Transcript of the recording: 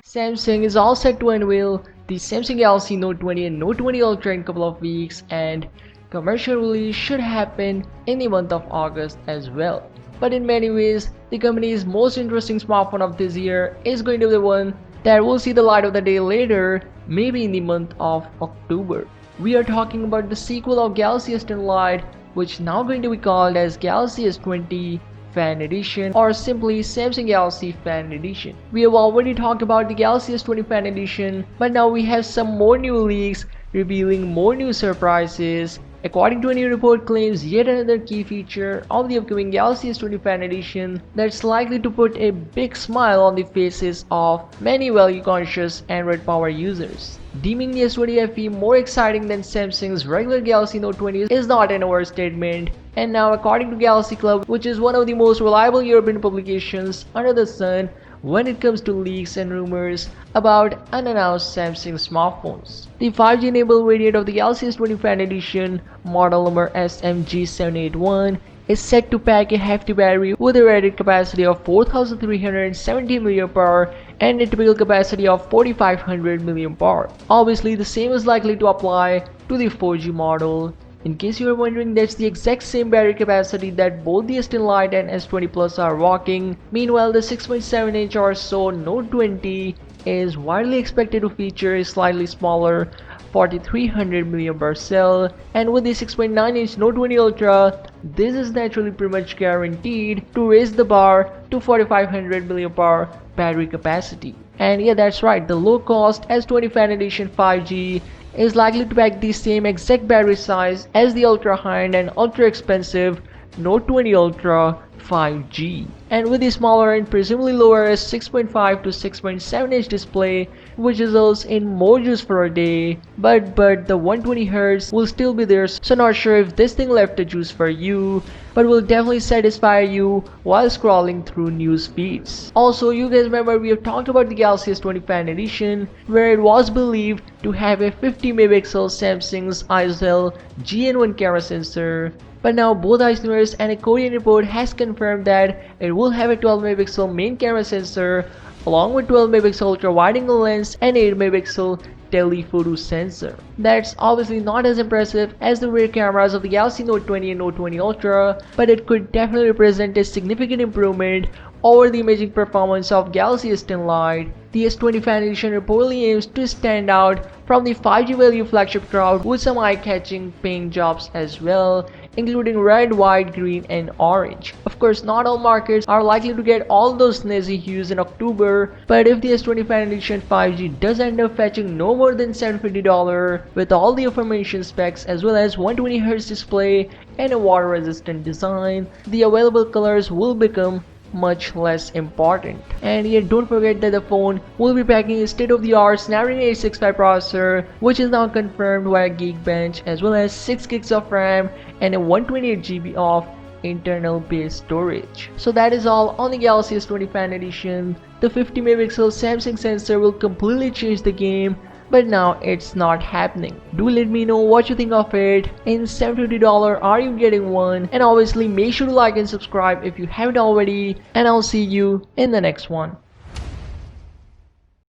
Samsung is all set to unveil the Samsung Galaxy Note 20 and Note 20 Ultra in a couple of weeks, and commercial release should happen in the month of August as well. But in many ways, the company's most interesting smartphone of this year is going to be the one that will see the light of the day later, maybe in the month of October. We are talking about the sequel of Galaxy S10 Lite, which now going to be called as Galaxy S20 Fan Edition or simply Samsung Galaxy Fan Edition. We have already talked about the Galaxy S20 Fan Edition, but now we have some more new leaks revealing more new surprises. According to a new report claims yet another key feature of the upcoming Galaxy S20 Fan Edition that's likely to put a big smile on the faces of many value-conscious Android power users. Deeming the S20 FE more exciting than Samsung's regular Galaxy Note 20 is not an overstatement, and now according to Galaxy Club, which is one of the most reliable European publications under the sun when it comes to leaks and rumors about unannounced Samsung smartphones. The 5G enabled variant of the Galaxy S20 Fan Edition, model number SMG781, is set to pack a hefty battery with a rated capacity of 4370 mAh and a typical capacity of 4500 mAh. Obviously, the same is likely to apply to the 4G model. In case you are wondering, that's the exact same battery capacity that both the S10 Lite and S20 Plus are rocking. Meanwhile, the 6.7-inch or so Note 20 is widely expected to feature a slightly smaller 4300 mAh cell, and with the 6.9-inch Note 20 Ultra, this is naturally pretty much guaranteed to raise the bar to 4500 mAh battery capacity. And yeah, that's right, the low-cost S20 Fan Edition 5G is likely to pack the same exact battery size as the ultra high-end and ultra expensive Note 20 Ultra 5G, and with the smaller and presumably lower 6.5 to 6.7 inch display, which results in more juice for a day, but the 120Hz will still be there, so not sure if this thing left the juice for you, but will definitely satisfy you while scrolling through news feeds. Also, you guys remember we have talked about the Galaxy S20 Fan Edition, where it was believed to have a 50 megapixel Samsung's ISOCELL GN1 camera sensor. But now both Ice and a Korean report has confirmed that it will have a 12 megapixel main camera sensor along with 12 megapixel ultra wide angle lens and 8 megapixel telephoto sensor. That's obviously not as impressive as the rear cameras of the Galaxy Note 20 and Note 20 Ultra, but it could definitely represent a significant improvement over the imaging performance of Galaxy S10 Lite. The S20 Fan Edition reportedly aims to stand out from the 5G value flagship crowd with some eye-catching paint jobs as well, including red, white, green, and orange. Of course, not all markets are likely to get all those snazzy hues in October, but if the S20 Fan Edition 5G does end up fetching no more than $750 with all the aforementioned specs as well as 120Hz display and a water-resistant design, the available colors will become much less important. And yet don't forget that the phone will be packing a state-of-the-art Snapdragon 865 processor, which is now confirmed via Geekbench, as well as 6 gigs of RAM and a 128GB of internal base storage. So that is all on the Galaxy S20 Fan Edition. The 50 megapixel Samsung sensor will completely change the game, but now it's not happening. Do let me know what you think of it. In $750, are you getting one? And obviously make sure to like and subscribe if you haven't already, and I'll see you in the next one.